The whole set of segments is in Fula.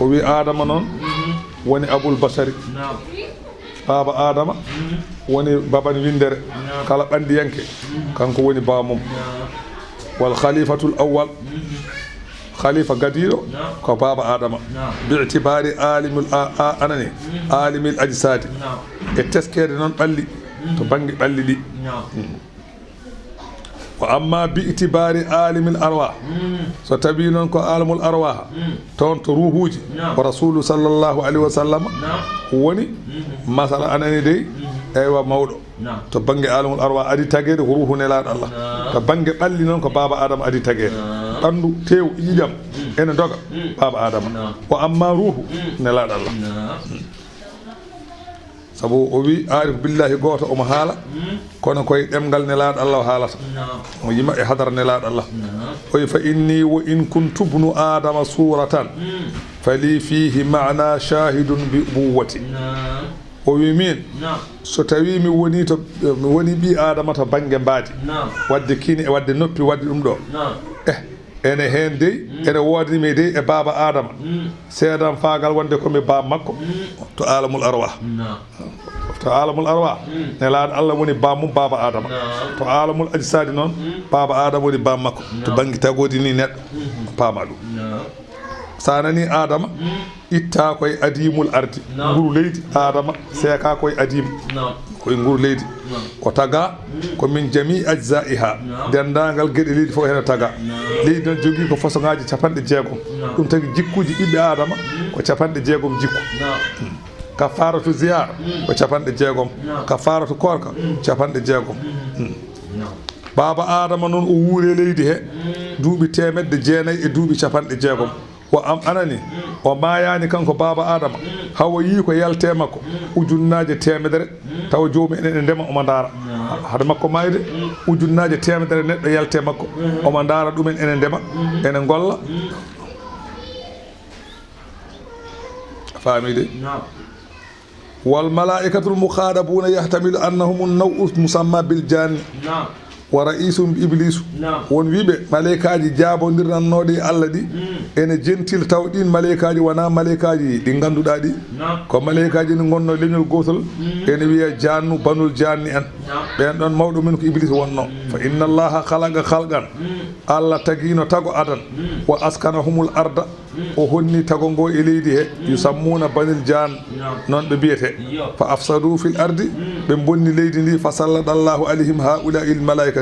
o wi adama noon woni abul basari baaba adama woni baban windere kala ɓandiyanke kanko woni bamum wal khalifatul awwal khalifa gadiɗo ko baaba adama bi itibari alimul anani alimil ajsadi e teskede noon ɓalli to banggue ɓalli ɗi wa amma bi itibari alimil arwah so tawi noon ko alamul arwah toon to ruhuji ko rasulu sallllahu alayhi wa sallam woni masala anani dey eywa mawɗo to banggue alamul arwah adi taguede ko ruhu nelaɗo Allah to banggue ɓalli noon ko baaba adama adi taguede ɓandu tew ƴiƴam ene doga baaba adama wa amma ruhu nelaɗo Allah sabu o wi arif billahi goto omo haala kono koye ɗemgal nelaɗo Allah o haalata o yima e hadara nelaɗo Allah oyi fa inni wa in kuntu bnu adama suratan fali fihi mana shahidun bi ubuwati o wi min so tawi mi woni ɓi adama to banggue mbaadi wadde kini e wadde noppi wadde ɗum ɗo ene hen dey ene wodnimi dey e baaba adama seedan faagal wonde komi bam makko to alamul arwah nelaɗo Allah woni bammum baaba adama to alamul ajsadi noon baaba adama woni bam makko to banggue tagodi ni neɗɗo paama ɗum sa nani adama itta koye adimul ardi nguru leydi adama seeka koye adim koye nguru leydi o taga komin jami ajzaiha dendagal gueɗe leydi fof hene taga leydi noon jogui ko façon ngaji 60 ɗum tagui jikkuji ɓiɓɓe adama ko 60 jikku kafaratu ziyara ko 60 kafaratu korka 60 baaba adama noon o wuure leydi he duuɓi 900 e duuɓi 60 o am anani o mayani kanko baaba adama hawa yi ko yalte makko ujunnaje 100 taw joomi enen ndema omo ndaara hade makko mayde ujunnaje 100 neɗɗo yalte makko omo ndaara ɗumen enen ndema enen golla famide wal malaikatul mukhadabuna yahtamilu annahum an-naw'u musamma bil janni wa raisum iblisu won wiɓe malaikaji jabodirnannoɗe Allah ɗi ene jentil taw ɗin malaikaji wona malaikaji ɗi ganduɗa ɗi ko malaikaji ɗi gonno leñol gotol ene wiya jannu banul janni en ɓen ɗon mawɗo men ko iblis wonno fa inna allaha khalaqa khalqan Allah tagino tago adan wa askanahumul arda o honni tago ngo e leydi he yusammuna banil jan non ɓe biyete fa afsadu fil ardi ɓe bonni leydi ndi fa sallallahu alayhim haula il malaika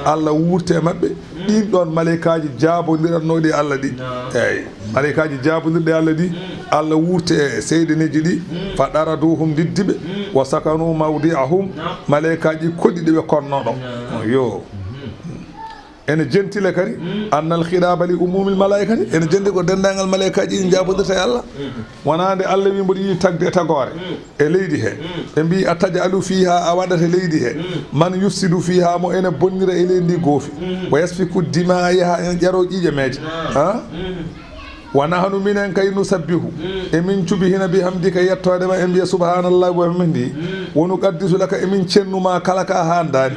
Allah wurte mabɓe ɗin ɗon malaikaji jabodirannoɗe Allah ɗi eyyi malaikaji jabodirɗe Allah ɗi Allah wurte e seydeneji ɗi fa ɗaraduhum diddiɓe wa sakanu mawdi'ahum malaikaji koɗɗiɗe ɓe konnoɗo yo ene jentile kadi annal khidaba li umumil malaikati ene jendi ko dendagal malaikaji ɗi jabodirta e Allah wonande Allah wi mboɗo yi tagde e tagore e leydi he ɓe mbi a tajalu fiha a waɗata leydi he man yufsidu fiha mo ene bonnira e leydi ndi goofi wa yasfiku dima yaha en ƴaro ƴiƴe meje wa nahnu minen kay nusabbihu emin cubi hina bi hamdika yettodema e mbiya subhanallahi wa bihamdihi wonu qaddisu laka emin cennuma kala ka handani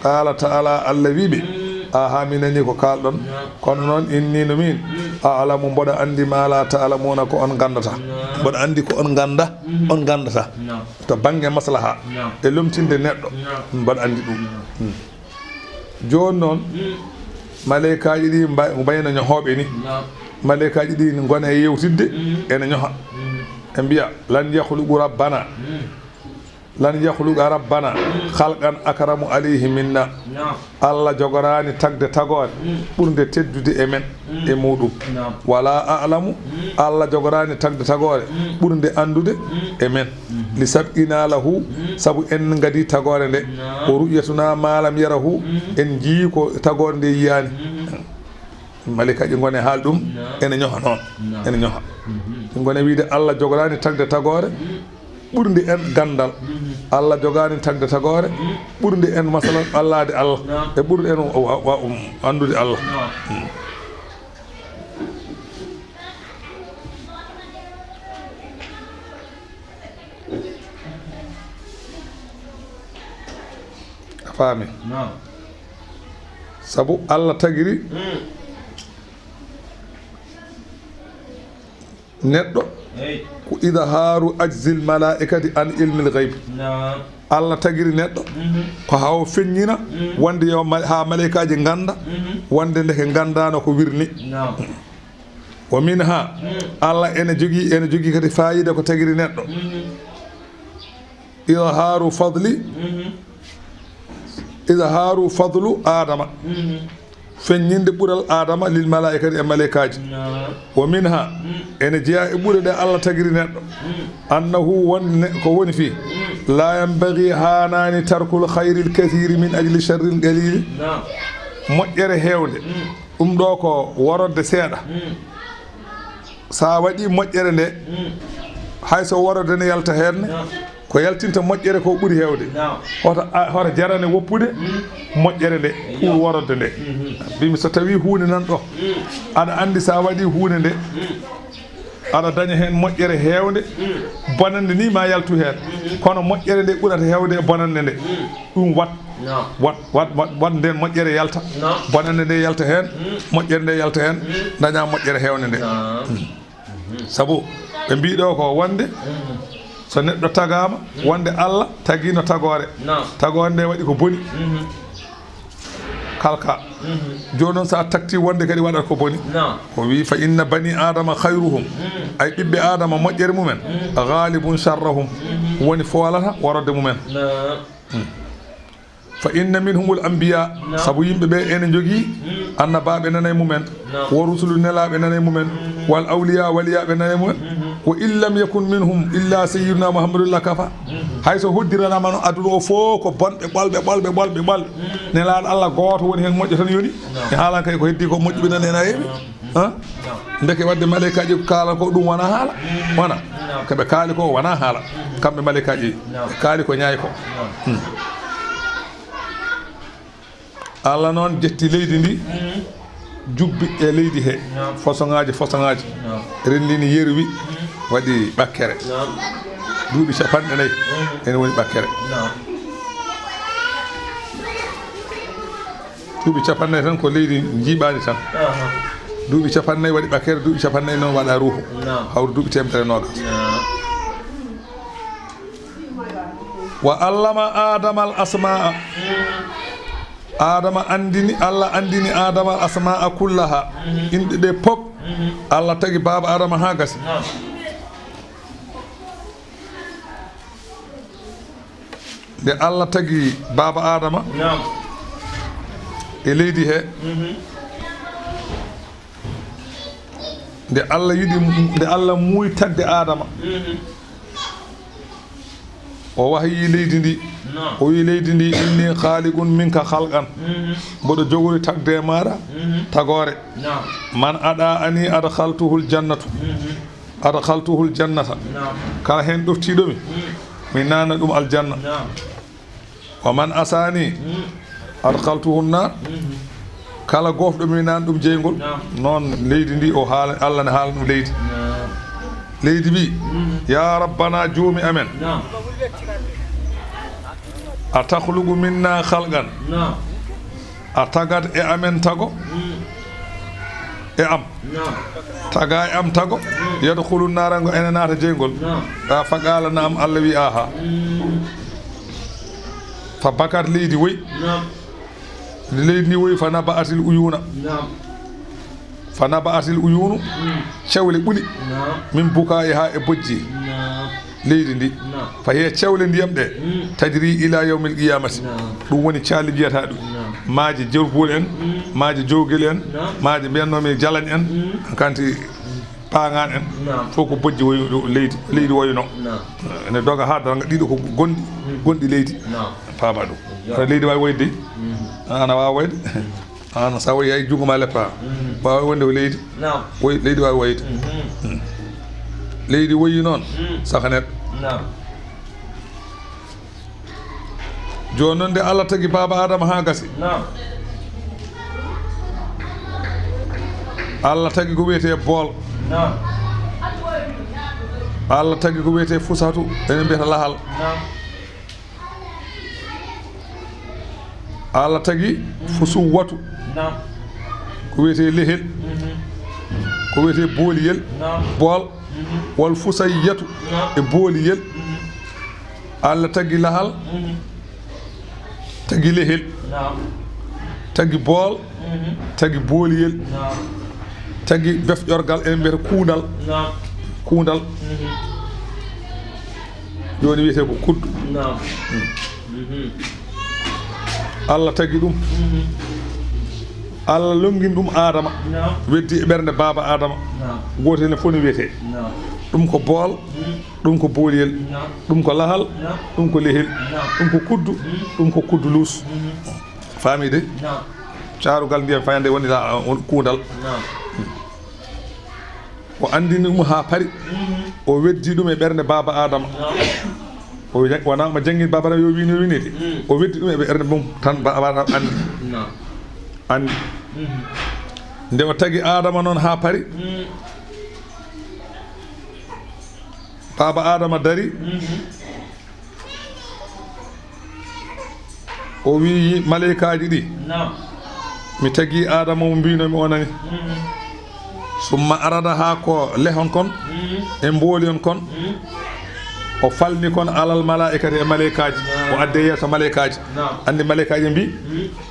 qala ta'ala Allah wiɓe aha minani ko kalɗon kono noon inni no min a alamu mboɗa andi ma la ta'lamuna ko on gandata mboɗa andi ko on gandata to banggue maslaha e lomtinde neɗɗo mboɗa andi ɗum joni noon malaikaji ɗi mbayno ñohoɓe ni malaikaji ɗi gone e yewtidde ene ñoha e mbiya lan yahluqu rabbana khalqan akramu alayhi minna Allah jogorani tagde tagore ɓurde teddude e men e muɗum wala a'lamu Allah jogorani tagde tagore ɓurde andude e men li sab'ina lahu sabu en gadi tagore nde o ru'yatuna malam yarahu en jii ko tagore nde yiyani malikaji gone haal ɗum ene ñoha noon ene ñoha gone wiide Allah jogorani tagde tagore ɓurde en gandal Allah jogani tagde tagore ɓurde en masalan allade Allah e ɓurde en andude Allah a faami sabu Allah tagiri neɗɗo ko idharu ajzil malaikati an ilmil gayb Allah tagiri neɗɗo ko hawo feññina wonde yo ha malaikaji ganda wonde ndeke gandano ko wirni wa minha Allah ene jogui kadi fayida ko tagiri neɗɗo idharu fadlu adama feññinde ɓuural adama lil malaikati e malaikaji wa minha ene jeeya e ɓuure ɗe Allah tagiri neɗɗo annahu ko woni fi la yanbaghi hanani tarkul khayril kathiri min ajli sharril qalil moƴƴere hewde ɗum ɗo ko worodde seeɗa sa waɗi moƴƴere nde hayso worode ne yalta henne ko yaltinta moƴƴere ko ɓuri hewde hoto jarane woppude moƴƴere nde pour worode nde bimi so tawi hunde nan ɗo aɗa andi sa waɗi hunde nde aɗa daña hen moƴƴere hewde bonande ni ma yaltu hen kono moƴƴere nde ɓurata hewde e bonande nde ɗum wat nden moƴƴere yalta bonande nde yalta hen moƴƴere nde yalta hen daña moƴƴere hewde nde saabu ɓe mbiɗo ko wonde so neɗɗo tagama wonde Allah taguino tagore tagore nde waɗi ko boni kalka joni noon sa takti wonde kadi waɗata ko boni o wi fa inna bani adama khayruhum ay ɓiɓɓe adama moƴƴere mumen ghalibun sharrahum woni foolata worode mumen fa inna minhumul anbiya sabu yimɓeɓe ene jogui annabaɓe nana e mumen wo rusulu nelaɓe nana e mumen wal awliya waliyaɓe nana e mumen wa illam yakun minhum illa sayyiduna muhammadullah kafa hayso hoddiranama no aduna o fof ko bonɓe ɓolɓe nelaɗo Allah goto woni hen moƴƴo tan yoni e haalan kay ko heddi ko moƴƴuɓe nana hen a heeɓi ndeke wadde malaikaji ko kaala ko ɗum wona haala wona koɓe kaali ko wona haala kamɓe malaikaji ɓe kaali ko ñaay ko Allah noon jetti leydi ndi jubbi e leydi he façon ngaji rendini yerwi waɗi ɓakkere duuɓi 40 ene woni ɓakkere duuɓi 40 tan ko leydi jiiɓani tan duuɓi 40 waɗi ɓakkere duuɓi 40 noon waɗa ruuhu hawru duuɓi 100 wa allama adama al asma'a adama andini Allah andini adama al asma'a kullaha inde ɗe pop Allah tagi baba adama ha gasi nde Allah tagi baba adama e leydi he nde Allah yiɗi nde Allah muuyi tagde adama o wahyi leydi ndi o wi leydi ndi inni khaliqun minka khalqan mboɗo jogori tagde e maɗa tagore man aɗa ani adkhaltuhul jannata kala hen ɗoftiɗomi mi nana ɗum aljanna wa man asani adkhaltuhu nar kala gofɗo mi nana ɗum jeygol noon leydi ndi o haala Allah ne haala ɗum leydi bi ya rabbana joomi amen a takhluqu minna khalqan a tagat e amen tago e am taga e am tago yadkhulu narango ene naata jeygol a faqala na am Allah wi aha fa bakat leydi woy leydi ni woy fa naba'atil uyunu cewle ɓuli min bukayi ha e bojji leydi ndi fa hiya cewle ndiyam ɗe tajri ila yawmil qiyamati ɗum woni caali jiyata ɗum maaji jorbul en maaji jowguel en maaji mbiyannomi jalañ en kanti pagan en fof ko bojji leydi woyno ene doga ha danga ɗiɗo ko gonɗi leydi paama ɗum aɗa leydi wawi woyde de ana wawa woyde an sa wayi hay jungo ma leppa wawi wonde ko leydi leydi wawi woyde leydi woyi noon saka neɗɗo joni noon nde Allah tagi baba adama ha gasi Allah tagi ko wiyete bool Allah tagi ko wiyete fusatu ene mbiyata lahal Allah tagi fusu watu ko wiyete lehel ko wiyete booliyel bool wal fusayyatu e booliyel Allah tagi lahal tagi lehel tagi bool tagi booliyel tagi befƴorgal ene mbiyata kuundal joni wiyete ko kuddu Allah tagi ɗum Allah longin ɗum Adama weddi e ɓernde Baaba Adama gotel ne foni wiyete ɗum ko bool ɗum ko booliyel ɗum ko lahal ɗum ko lehel ɗum ko kuddu luus famide caarugal ndiyam fayande woni kuundal o andini ɗum ha pari o weddi ɗum e ɓernde Baaba Adama o wona mo jangguin Baaba Adama yo wini o winide o weddi ɗum e ɓernde mum tan Baaba Adama andi nde o tagi Adama noon ha pari Baaba Adama dari o wi maleykaji ɗi mi tagi Adama mo mbinomi onani summa arada ha ko lehon kon e mboolion kon o falni kon alal malaikati e maleykaji o adde yeeso maleykaji andi maleykaji mbi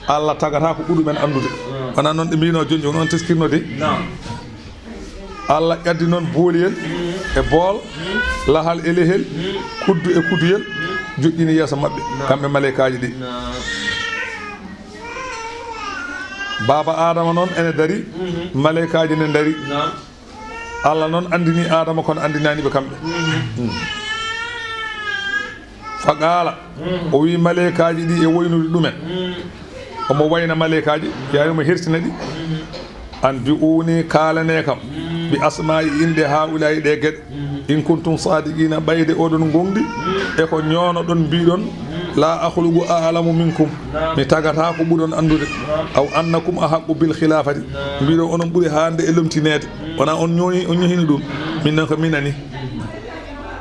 Allah tagata ko ɓuuɗumen andude wona noon ɗe mbino joni on teskirno de Allah ƴaddi noon booliyel e bool lahal e lehel kuddu e kudduyel joƴƴini yeeso maɓɓe kamɓe maleykaji ɗi Baaba Adama noon ene dari maleykaji ne dari Allah noon andini Adama kono andinaniɓe kamɓe faqala o wi maleykaji ɗi e woynude ɗumen omo wayna maleykaji yaanimo hertina ɗi an bi uni kalane kam bi asma'i inde haulayi ɗe gueɗe in kuntum sadiqina ɓayde oɗon gonɗi e ko ñoono ɗon mbiɗon la akhluqu a'lamu minkum mi tagata ko ɓuuɗon andude aw annakum ahaqqu bil khilafati mbiɗon onon ɓuuri hande e lomtinede wona on ñohini ɗum min noon ko minani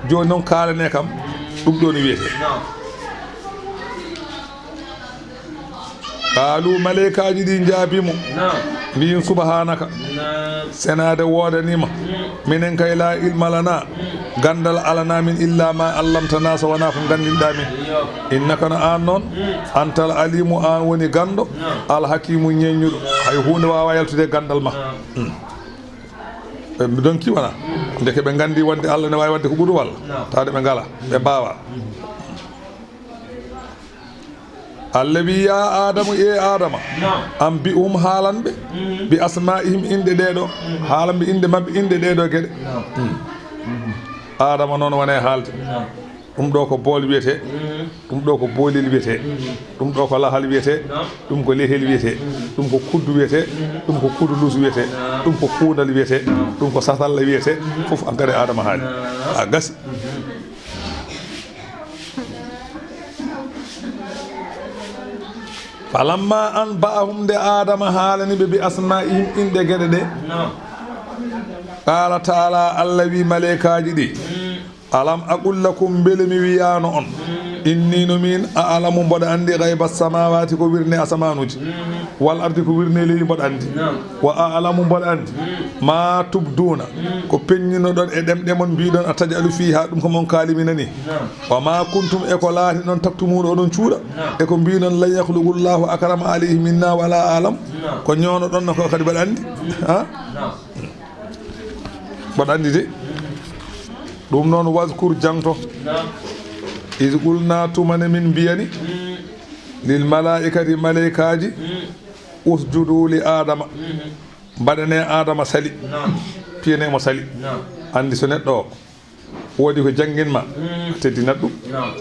joni noon kalane kam ɗum ɗo ni wiyete qaalu maleykaji ɗi jaabimo mbiyin subhanaka senade wodanima minen kay la ilma lana gandal alana min illa ma allamtana so wona ko gandinɗa min innaka no an noon antal alimu an woni gando alhakimu ñeññuɗo hay hunde wawa yaltude gandal ma ɓe donki wona deke ɓe gandi wonde Allah ne wawi wadde ko ɓuuri walla tawde ɓe ngala ɓe mbawa Allah wi ya Adamu e Adama am bi haalanɓe bi asma'ihim inde ɗeɗo haalanɓe inde mabɓe inde ɗeɗo gueɗe Adama noon wone haalde ɗum ɗo ko bool wiyete ɗum ɗo ko boolel wiyete ɗum ɗo ko lahal wiyete ɗum ko lehel wiyete ɗum ko kuddu wiyete ɗum ko kuddu luus wiyete ɗum ko kuudal wiyete ɗum ko satalla wiyete fof ankade Adama haali a gasi falamma an ba'ahum nde Adama haalani ɓe bi asma'ihim inde gueɗe ɗe qala taala Allah wi maleykaji ɗi alam aqul lakum beele mi wiyano on inni no min a alamu mboɗo andi gayba samawati ko wirne asamanuji wal ardi ko wirne leydi mboɗo andi wa a alamu mboɗo andi ma tubduna ko peññinoɗon e ɗemɗemon mbiɗon a tajalu fiha ɗum ko mon kaliminani wa ma kuntum e ko laati noon taktumuɗo oɗon cuuɗa e ko mbiɗon lan yahlugullahu akrama alayhi minna wala alam ko ñoono ɗon ko kadi mboɗo andi ha mboɗo andi de ɗum noon waskur jangto is qulna tumane min mbiyani lil malaikati maleykaji usjudu li adama mbaɗane adama sali piyanemo sali andi so neɗɗo o woodi ko jangguinma teddinat ɗum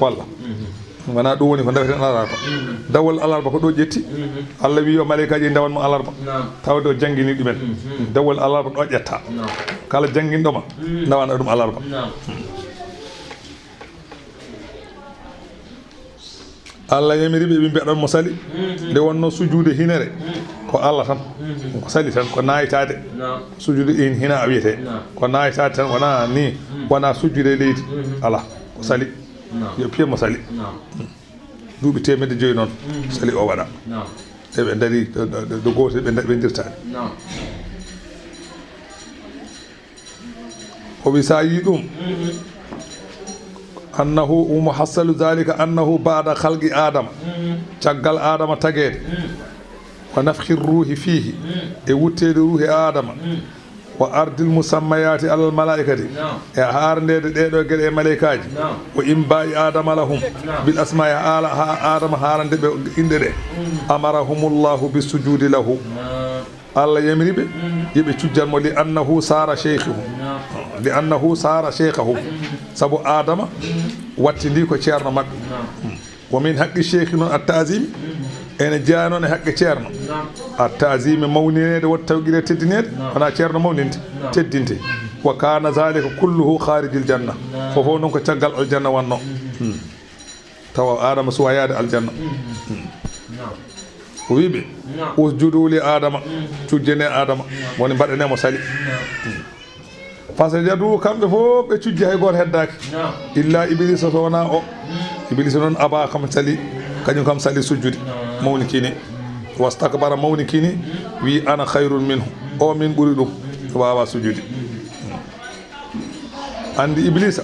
walla wona ɗum woni ko daweten alarba dawol alarba ko ɗo ƴetti Allah wi yo maleykaji dawanmo alarba tawde o jangguini ɗumen dawol alarba ɗo ƴetta kala jangguinɗoma dawana ɗum alarba Allah yamiriɓe ɓe mbiɗon mo sali nde wonno sujude hinere ko Allah tan ko sali tan ko nayitade sujude in hina a wiyete ko nayitade tan wona ni wona sujude leydi ala ko sali yo piyemo sali duuɓi temedde joyi noon sali o waɗa eɓe daari do gotel ɓe dirtani وبسايدهم أنه ومحصل ذلك أنه بعد خلق آدم تقل آدم تجد ونفخ الروح فيه يوتيد روح آدم وأرض المسميات على الملائكة هارن دي ملائكة وإنباء آدم لهم بالأسماء آدم هارن دي أمرهم الله بالسجود له الله يمرب يبي تجمع لأنه صار شيخه سبو آدم واتنديكو تشيرنا مك ومن حق الشيخ التعظيم ene jaanone haqqe ceerno attazimi mawninede wattawqire teddinede wona ceerno mawninde teddinte wa kana zalika kulluhu kharijil janna fofo noon ko caggal aljanna wanno tawa adama suwa yaade aljanna o wiɓe usjudu li adama cujjene adama woni mbaɗanemo sali fasajadu kamɓe fof ɓe cujji hay goto heddaki illa iblisa so wona o iblisa noon aba kam sali kañum kam sali sujjude mawni kini wastakbara mawni kini wi ana khayrun minhu o min ɓuri ɗum wawa sujjude andi iblisa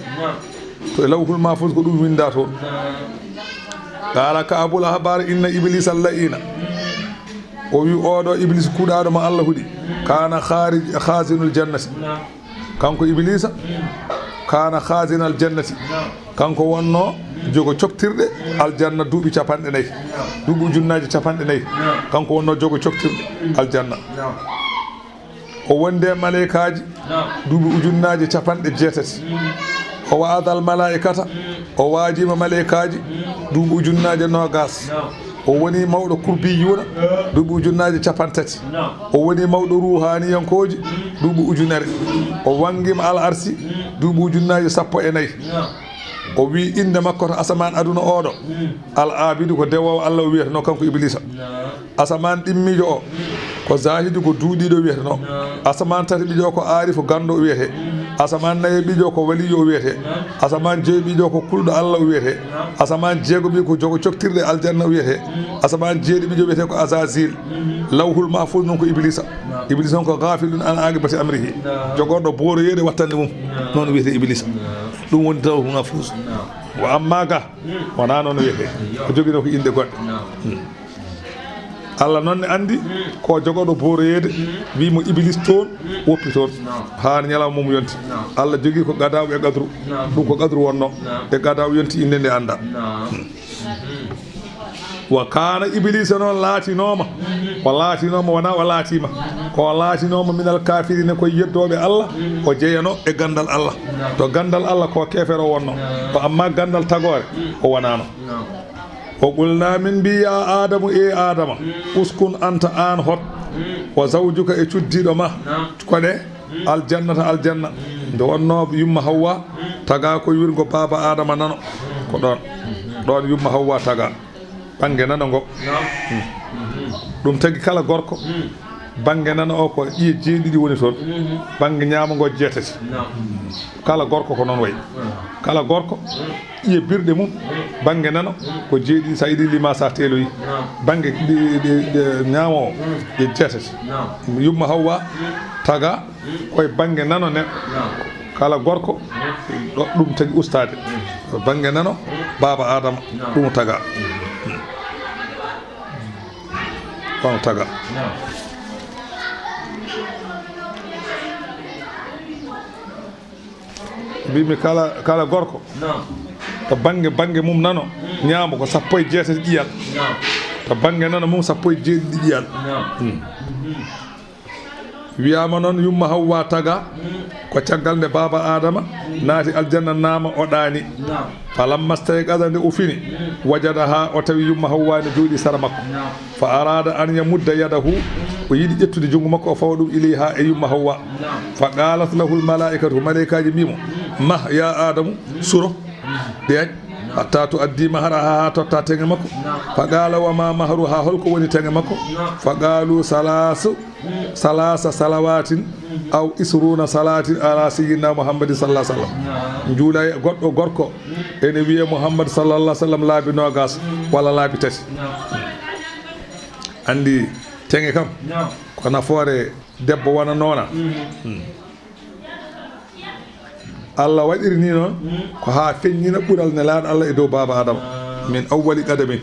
to lawhul mahfuz ko ɗum winda toon qala ka abul ahbar inna iblisa la'ina o wi oɗo iblis kuuɗaɗo mo Allah huuɗi kana khazinul jannati kanko iblisa kana khazinal jannati kanko wonno jogo coktirɗe aljanna duuɓi 40 duuɓi ujunnaji 40 kanko wonno jogo coktirɗe aljanna o wonde malaikaji duuɓi ujunnaji 80 o waadal malaikata o waajima malaikaji duuɓi ujunnaji 20 o woni mawɗo kurbiyuna duuɓi ujunnaji 30 o woni mawɗo ruhaniyankoji duuɓi ujunere o wangima al arsi duuɓi ujunnaji 14 o wi inde makko to asaman aduna oɗo al abidu ko dewowo Allah o wiyeteno kanko iblisa asaman ɗimmijo o ko zahidi ko duuɗiɗo wiyeteno asaman tati ɓijo ko arifo gando o wiyete asaman nayi ɓijo ko waliyo o wiyete asaman jeeyi ɓijo ko kulɗo Allah o wiyete asaman jeegoɓi ko jogo coktirɗe aljanna o wiyete asaman jeeɗi ɓijo wiyete ko azazil lawhul mahfuz noon ko iblisa iblisa on ko gafilun an aqibati amrihi jogoɗo booroyeɗe wattande mum noon o wiyete iblisa ɗum woni lawhul mahfuz wo amma ga wona noon wiyete ko joguino ko inde goɗɗe Allah noon ne andi ko jogoɗo booroyede wimo iblis toon woppi toon ha ñalawma mum yonti Allah jogui ko gadaw e gadru ɗum ko gadru wonno e gadaw yonti inde nde anda wa kana iblisa noon laatinoma o laatinoma wona o laatima ko laatinoma minal kafirine koye yeddoɓe Allah o jeeyano e gandal Allah to gandal Allah ko kefere o wonno to amma gandal tagore o wonano o qulna min mbi ya adamu e adama uskun anta an hot wa zawjuka e cuddiɗo ma koɗe aljanna nde wonno yumma hawwa taga ko wirgo baba adama nano ko ɗon yumma hawwa taga bange nano ngo ɗum tagi kala gorko bange nano o ko ƴiye jeeɗiɗi woni toon bange ñaama ngo 7 kala gorko ko noon wayi kala gorko ƴiye birɗe mum bange nano ko jeeɗiɗi sa yiɗi lima sa teeloyi bange ñaama o e 7 yumma hawwa taga koye bange nano neɗɗo kala gorko ɗum tagi ustade bange nano baba adama ɗum taga kono taga mbimi kala gorko to bange mum nano ñaamo ko 17 ƴiyal to bange nano mum 17 ƴiyal wiyama noon yumma hawwa taga ko caggal nde baba adama naati aljanna naama o ɗaani falamma stayqada nde o fini wajada ha o tawi yumma hawwa ne jooɗi sara makko fa arada an yamudda yadahu o yiɗi ƴettude junngo makko o fawa ɗum ilayha e yumma hawwa fa qalat lahu lmalaikatu malaikaji mbimo ma ya adamu suro deeƴ hatta to addi mahara ha totta teŋe makko fa qala wama maharu ha holko woni teŋe makko fa qalu salasa salawatin aw isruna salatin ala sayyidina muhammadin sallallahu alaihi wasallam juula goɗɗo gorko ene wiye muhammad sallallahu alaihi wasallam laabi nogas walla laabi tati andi teŋe kam ko nafoore debbo wona noona Allah waɗiri ni noon ko ha feññina ɓural nelaɗo Allah e dow Baaba Adama min awwali qadamin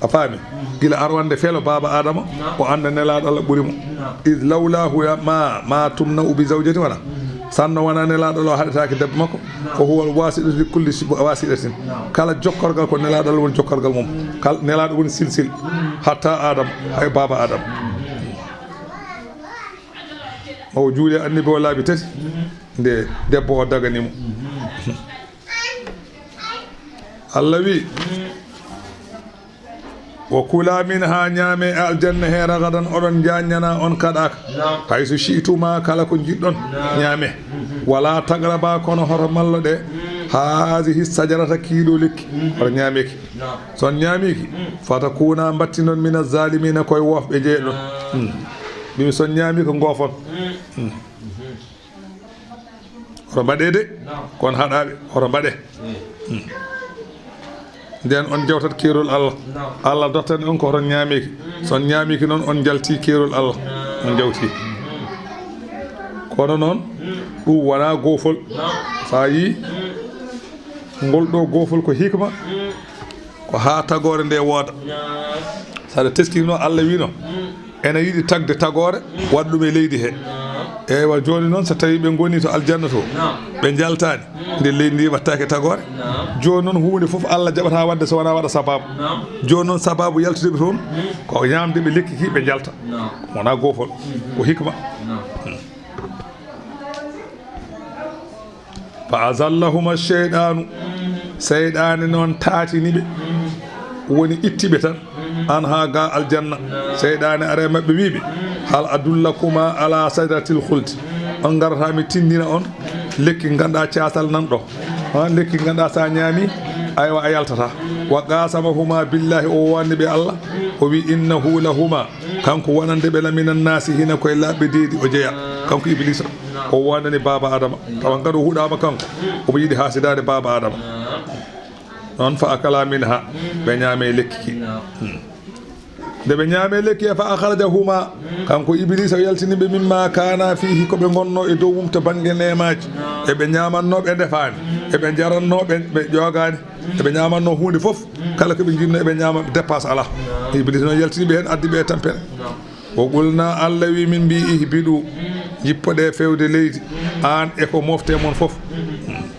a faami gila arwande felo Baaba Adama o anda nelaɗo Allah ɓuurimo id lawlahu ma tumna bi zawjati wala sanno wona nelaɗo Allah haɗetake debbo makko ko huwal wasiɗo li kulli wasiɗatin kala jokkorgal ko nelaɗo Allah woni jokkorgal mum kala nelaɗo woni silsil hatta Adama hay Baaba Adama o juuli annabi o laabi tati nde debbo o daganimo Allah wi wa kula min ha ñaame e aljanna he ragadan oɗon jañana on kaɗaka hayso shi'tuma kala ko jiɗɗon ñaame wala tagraba kono hoto mallo ɗe haasihi sajarata kiiɗo lekki oto ñaameki son ñaamiki fata kuna batti noon mina zalimina koye wofɓe jeeɗon ɗum son ñaami ko goofon oto mbaɗe de kono haɗaɓe oto mbaɗe nden on jewtat keerol Allah Allah dottani on ko hoton ñaamiki son ñaamiki noon on jalti keerol Allah on jawti kono noon ɗum wona goofol sa yi ngol ɗo goofol ko hikma ko ha tagore nde wooda saɗa teskino Allah wino ene yiɗi tagde tagore waɗa ɗum e leydi he eywa joni noon so tawi ɓe goni to aljanna to ɓe jaltani nde leydi ndi wattake tagore joni noon hunde foof Allah jaɓata wadde so wona waɗa sababu joni noon sababu yaltudeɓe toon ko ñamdeɓe lekki ki ɓe jalta wona goofol ko hikma fa azallahuma cheyɗanu seyɗani noon taatiniɓe woni ittiɓe tan an ha ga aljanna seyɗani are mabɓe wiɓe hal adullakuma ala sadratil khuldi on garata mi tindina on lekki ganduɗa casal nanɗo lekki ganduɗa sa ñaami aywa a yaltata wa qasamahuma billahi o wanni ɓe Allah o wi innahu lahuma kanko wonande ɓe laminan nasi hina koye labɓe deedi o jeeya kanko iblisa o wonani Baaba Adama tawa ngaɗo huuɗama kanko omo yiiɗi hasidade Baaba Adama noon fa akala minha ɓe ñaame lekki ki nde ɓe ñaame lekki e fa akhrajahuma kanko iblisa o yaltiniɓe mimma kana fihi koɓe gonno e dow mum to banggue nemaji eɓe ñamanno ɓe defani eɓe jaranno ɓe ƴogani eɓe ñamanno hunde foof kala koɓe jinno eɓe ñama dépasse ala iblisa noon yaltiniɓe hen addiɓe e tampere o qulna Allah wi min mbi ihbiɗu jippoɗe fewde leydi an eko mofte mon foof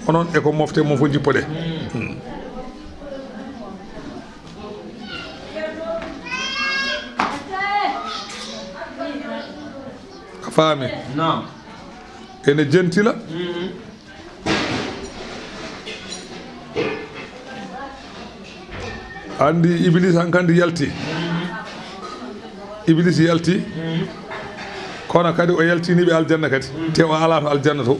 onon eko mofte mon fof jippoɗe faami ene jentila andi iblis hankandi yalti iblis yalti kono kadi o yaltiniɓe aljanna kadi te o ala to aljanna to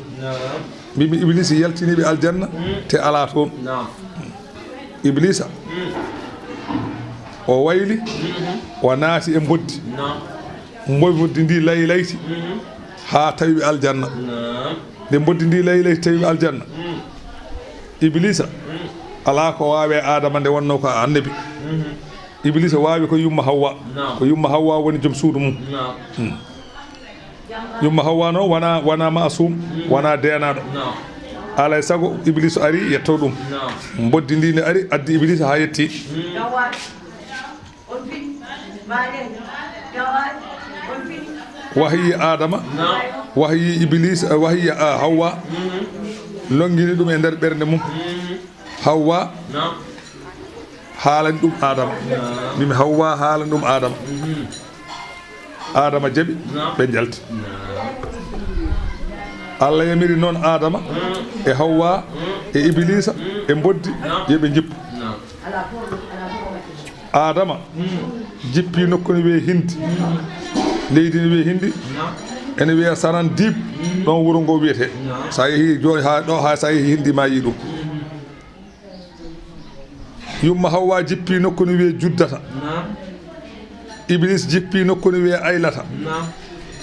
mbimi iblis yaltiniɓe aljanna te ala toon iblisa o wayli o naati e boddi boddi ndi layti ha tawi aljanna nde boddi ndi layti tawi aljanna iblisa ala ko waawe Adama nde wonno ko annabi iblisa waawi ko yumma Hawwa woni joom suudu mum yumma Hawwa no wona masum wona denaɗo alay sago iblisa ari yetto ɗum boddi ndi ne ari addi iblisa ha yetti wahyi Adama wahyi iblis wahyi Hawwa longini ɗum e nder ɓernde mum Hawwa haalani ɗum Adama mimi Hawwa haalani ɗum Adama Adama jaɓi ɓe jalti Allah yamiri noon Adama e Hawwa e iblisa e boddi yoɓe jippu Adama jippi nokku ne wiye hindi leydi ne wiye hindi ene wiya saran dib ɗon wuro ngo wiyete sa yeehi joni ha ɗo ha sa yeehi hindi ma yi ɗum yumma Hawwa jippi nokku ne wiye juddata iblis jippi nokku ne wiye aylata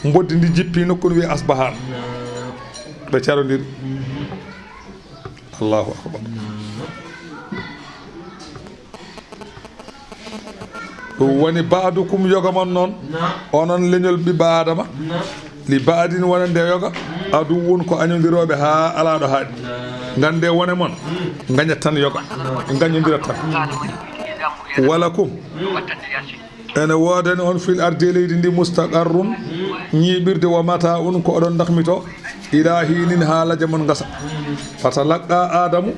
boddi ndi jippi nokku ne wiye asbahan ɓe carodiri Allahu akbar ɗum woni baadukum yoga mon noon onon leñol ɓiɓɓe Adama li baadin wonande yoga aduwun ko añodiroɓe ha alaɗo haaɗi gande wone moon gañat tan yoga gañodirat tan wala kum ene woodani on fil ardi leydi ndi mustaqarrun ñiɓirde wa mata un ko oɗon dakmito ila hinin haalaja mon gasa fatalaqqa adamu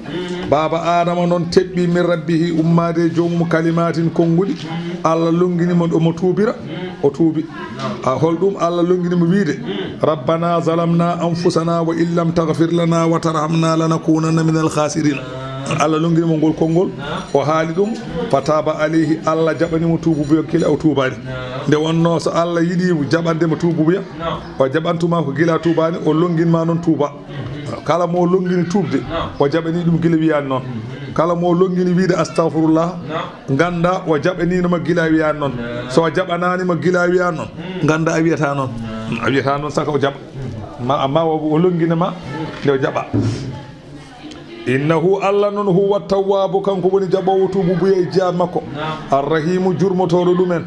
baba adama noon teɓɓi min rabbihi ummade jomum kalimatin konnguli allah longinimo ɗomo tuubira o tuubi holɗum allah longinimo wiide rabbana zalamna anfusana wa in lam tagfir lana wa tarhamna lanakunanna min alkhasirina allah longinimo ngol konngol o haali ɗum fataba alayhi allah jaɓanimo tuububuya kila o tuubani nde wonno so allah yiiɗimo jaɓandemo tuububuya o jaɓantuma ko gila tuubani o longinma noon tuuba kala mo longini tuubde o jaɓani ɗum gila wiyani noon kala mo longini wiide astahfirullah ganda o jaɓaninoma gila wiyani noon so jaɓananima gila wiyani noon ganda a wiyata noon saka o jaɓa amma o longinima nde o jaɓa innahu allah noon huwa tawwabu kanko woni jaɓowo tuububuya e jeya makko arrahimu jurmotoɗo ɗumen